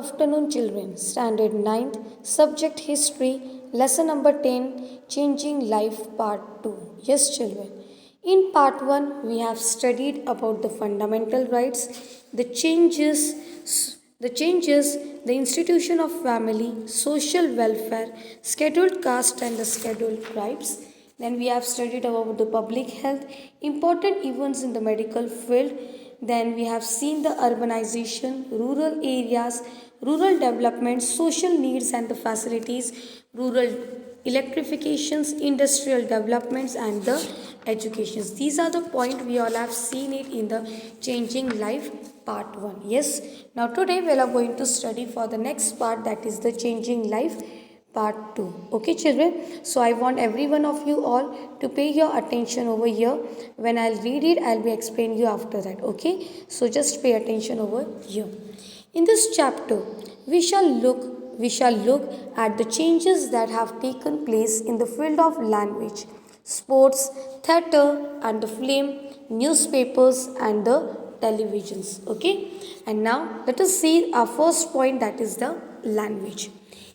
afternoon, children. Standard 9th, subject history, lesson number 10, changing life, part 2. Yes, children. In part 1, we have studied about the fundamental rights, the institution of family, social welfare, scheduled caste, and the scheduled tribes. Then we have studied about the public health, important events in the medical field. Then we have seen the urbanization, rural areas, rural development, social needs and the facilities, rural electrifications, industrial developments and the educations. These are the points we all have seen it in the changing life part 1. Yes. Now today we are going to study for the next part, that is the changing life part 2. Okay, children? So I want every one of you all to pay your attention over here. When I'll read it, I'll be explaining you after that. Okay? So just pay attention over here. In this chapter, we shall look at the changes that have taken place in the field of language, sports, theatre and the film, newspapers and the televisions. Okay? And now let us see our first point, that is the language.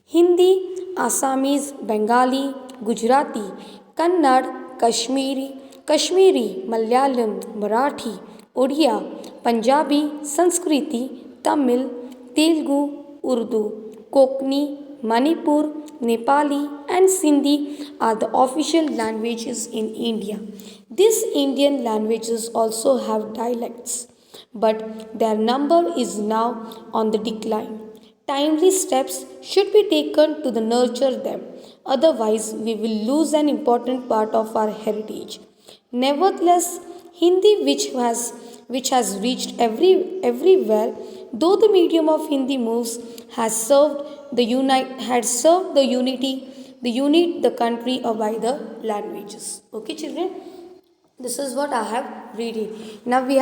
Hindi, Assamese, Bengali, Gujarati, Kannada, Kashmiri, Malayalam, Marathi, Odia, Punjabi, Sanskriti, Tamil, Telugu, Urdu, Konkani, Manipur, Nepali and Sindhi are the official languages in India. These Indian languages also have dialects, but their number is now on the decline. Timely steps should be taken to nurture them, otherwise, we will lose an important part of our heritage. Nevertheless, Hindi, which has reached everywhere, though the medium of Hindi moves, has served the unit the country by the languages. Okay, children. This is what I have read it. Now we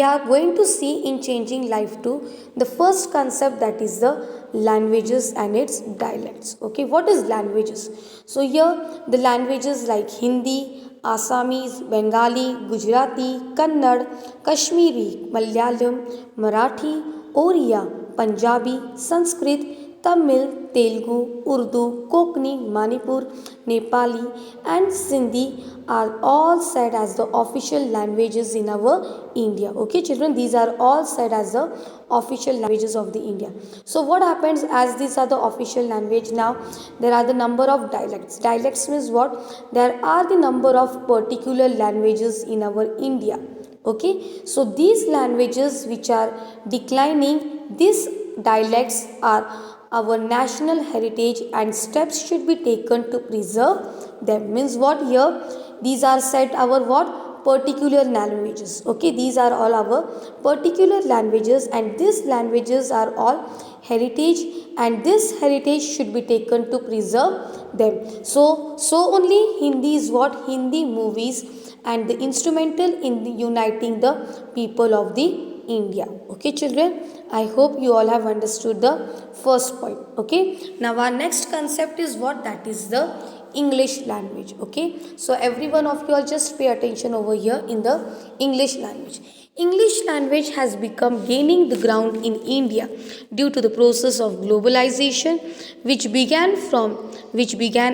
are going to see in changing life too the first concept, that is the languages and its dialects. Okay, what is languages? So here the languages like Hindi, Assamese, Bengali, Gujarati, Kannada, Kashmiri, Malayalam, Marathi, Oriya, Punjabi, Sanskrit, Tamil, Telugu, Urdu, Konkani, Manipur, Nepali and Sindhi are all said as the official languages in our India. Okay, children, these are all said as the official languages of the India. So what happens, as these are the official language, now there are the number of dialects. Dialects means what? There are the number of particular languages in our India. Okay, so these languages which are declining, these dialects are our national heritage and steps should be taken to preserve them. Means what here? These are said our what? Particular languages. Okay, these are all our particular languages and these languages are all heritage and this heritage should be taken to preserve them. So only Hindi is what? Hindi movies and the instrumental in the uniting the people of the India. Okay, children, I hope you all have understood the first point. Okay, now our next concept is what? That is the English language. Okay, so every one of you all just pay attention over here in the English language. English language has become gaining the ground in India due to the process of globalization which began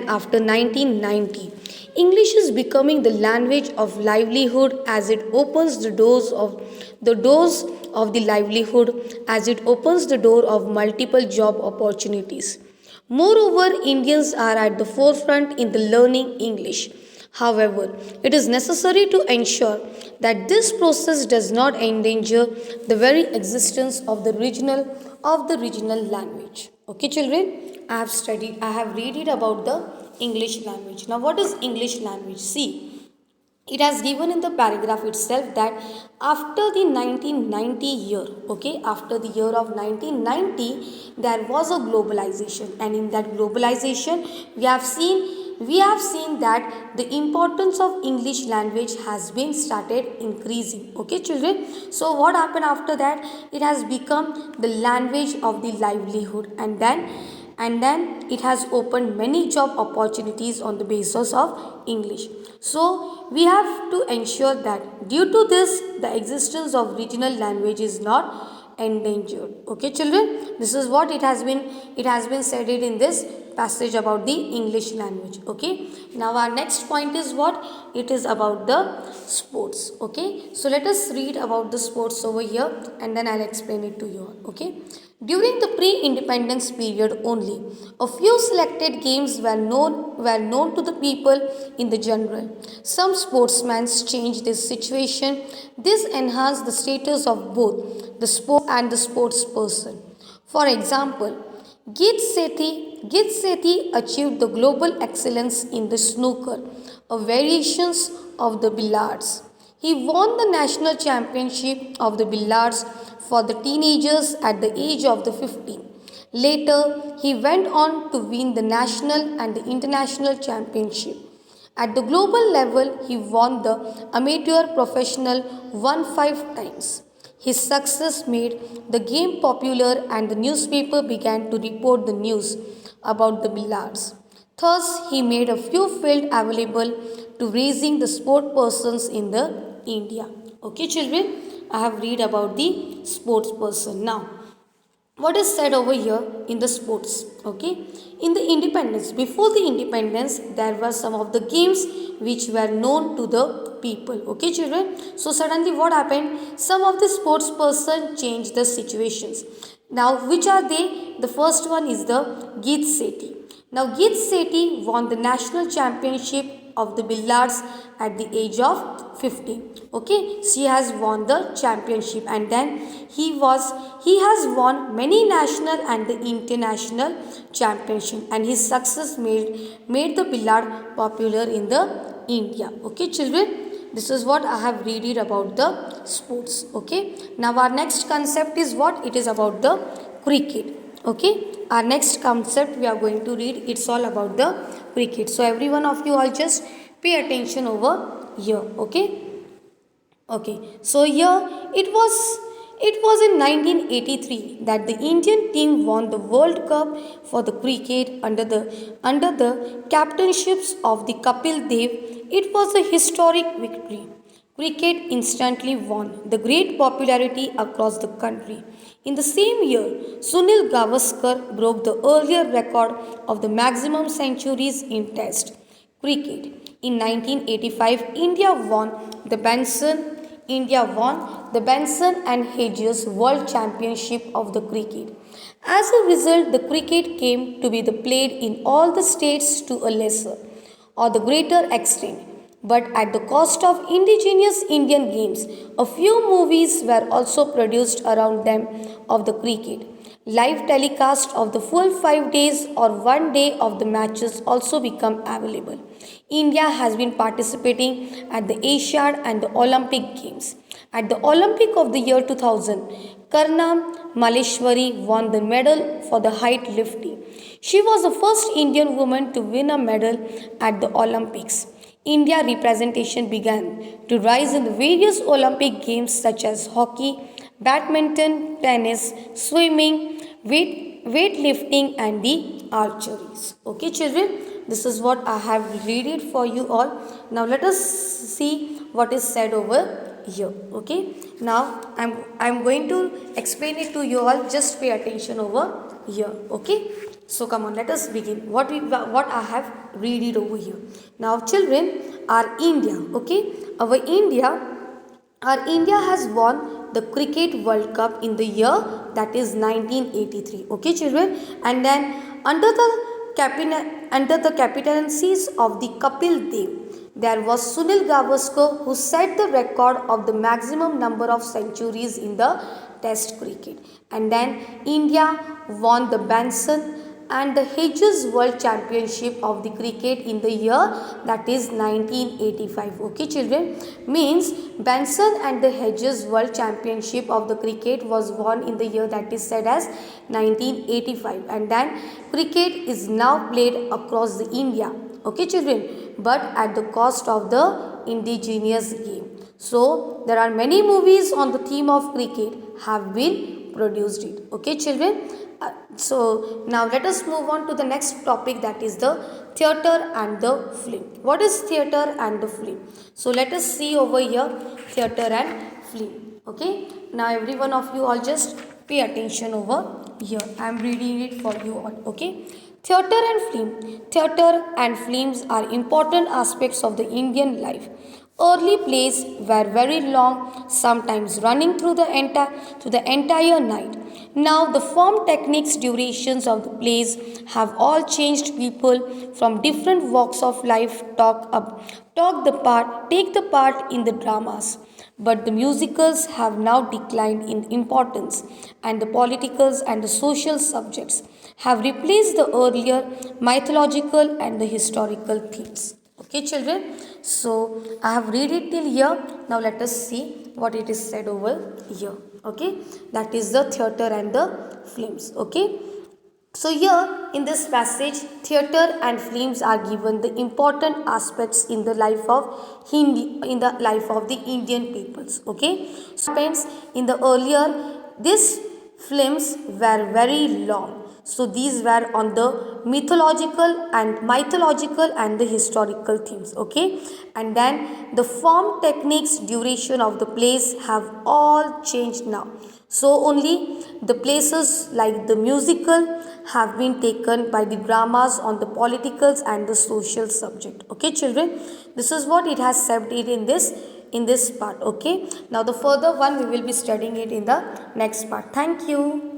after 1990. English is becoming the language of livelihood as it opens the doors of the livelihood as it opens the door of multiple job opportunities. Moreover, Indians are at the forefront in the learning English. However, it is necessary to ensure that this process does not endanger the very existence of the regional language. Okay, children, I have read it about the English language. Now, what is English language? See, it has given in the paragraph itself that after the 1990 year, okay, after the year of 1990, there was a globalization, and in that globalization, we have seen that the importance of English language has been started increasing. Okay, children. So what happened after that? It has become the language of the livelihood, and then it has opened many job opportunities on the basis of English. So we have to ensure that due to this, the existence of regional language is not endangered. Okay, children, this is what it has been said it in this passage about the English language. Okay, now our next point is what it is about the sports. Okay, so let us read about the sports over here and then I'll explain it to you all. Okay, during the pre-independence period only, a few selected games were known to the people in the general. Some sportsmen changed this situation. This enhanced the status of both the sport and the sports person. For example, Git Sethi achieved the global excellence in the snooker, a variations of the billiards. He won the national championship of the billiards for the teenagers at the age of the 15. Later, he went on to win the national and the international championship. At the global level, he won the amateur professional one 5 times. His success made the game popular and the newspaper began to report the news about the billiards. Thus, he made a few field available to raising the sport persons in the India. Okay, children, I have read about the sports person. Now, what is said over here in the sports? Okay, in the independence, before the independence, there were some of the games which were known to the people. Okay, children. So suddenly, what happened? Some of the sports person changed the situations. Now, which are they? The first one is the Geet Sethi. Now, Geet Sethi won the national championship of the billiards at the age of 15. Okay, she has won the championship and then he has won many national and the international championship and his success made the billiard popular in the India. Okay, children, this is what I have read it about the sports. Okay, now our next concept is what it is about the cricket. Okay, our next concept we are going to read, it's all about the cricket. So every one of you all just pay attention over here. Okay, so here it was in 1983 that the Indian team won the World Cup for the cricket under the captainships of the Kapil Dev. It was a historic victory. Cricket instantly won the great popularity across the country. In the same year, Sunil Gavaskar broke the earlier record of the maximum centuries in Test cricket. In 1985, India won the Benson and Hedges World Championship of the cricket. As a result, the cricket came to be played in all the states to a lesser or the greater extent, but at the cost of indigenous Indian games. A few movies were also produced around them of the cricket. Live telecast of the full 5 days or 1 day of the matches also become available. India has been participating at the Asiad and the Olympic Games. At the Olympic of the year 2000, Karna Maleshwari won the medal for the height lifting. She was the first Indian woman to win a medal at the Olympics. India representation began to rise in the various Olympic games such as hockey, badminton, tennis, swimming, weightlifting and the archeries. Okay, children, this is what I have read it for you all. Now let us see what is said over here. Okay, now I'm going to explain it to you all. Just pay attention over here. Okay, so come on, let us begin. What I have read it over here. Now, children, our India. Okay, our India has won the Cricket World Cup in the year that is 1983. Okay, children, and then under the captaincies of the Kapil Dev, there was Sunil Gavaskar who set the record of the maximum number of centuries in the Test cricket. And then India won the Benson and the Hedges World Championship of the cricket in the year that is 1985. Okay, children, means Benson and the Hedges World Championship of the cricket was won in the year that is said as 1985, and then cricket is now played across the India. Okay, children, but at the cost of the indigenous game. So there are many movies on the theme of cricket have been produced it. Okay, children. So now let us move on to the next topic, that is the theatre and the film. What is theatre and the film? So let us see over here theatre and film. Okay, now every one of you all just Pay attention over here. I am reading it for you all. Okay. Theatre and film. Theatre and films are important aspects of the Indian life. Early plays were very long, sometimes running through the entire night. Now the form, techniques, durations of the plays have all changed. People from different walks of life take the part in the dramas. But the musicals have now declined in importance, and the politicals and the social subjects have replaced the earlier mythological and the historical themes. Okay, children. So I have read it till here. Now let us see what it is said over here. Okay, that is the theatre and the films. Okay. So here in this passage, theatre and films are given the important aspects in the life of the Indian peoples. Okay, so depends in the earlier, these films were very long. So these were on the mythological and the historical themes. Okay, and then the form, techniques, duration of the plays have all changed now. So only the places like the musical have been taken by the dramas on the politicals and the social subject. Okay, children, this is what it has said it in this part. Okay, now the further one we will be studying it in the next part. Thank you.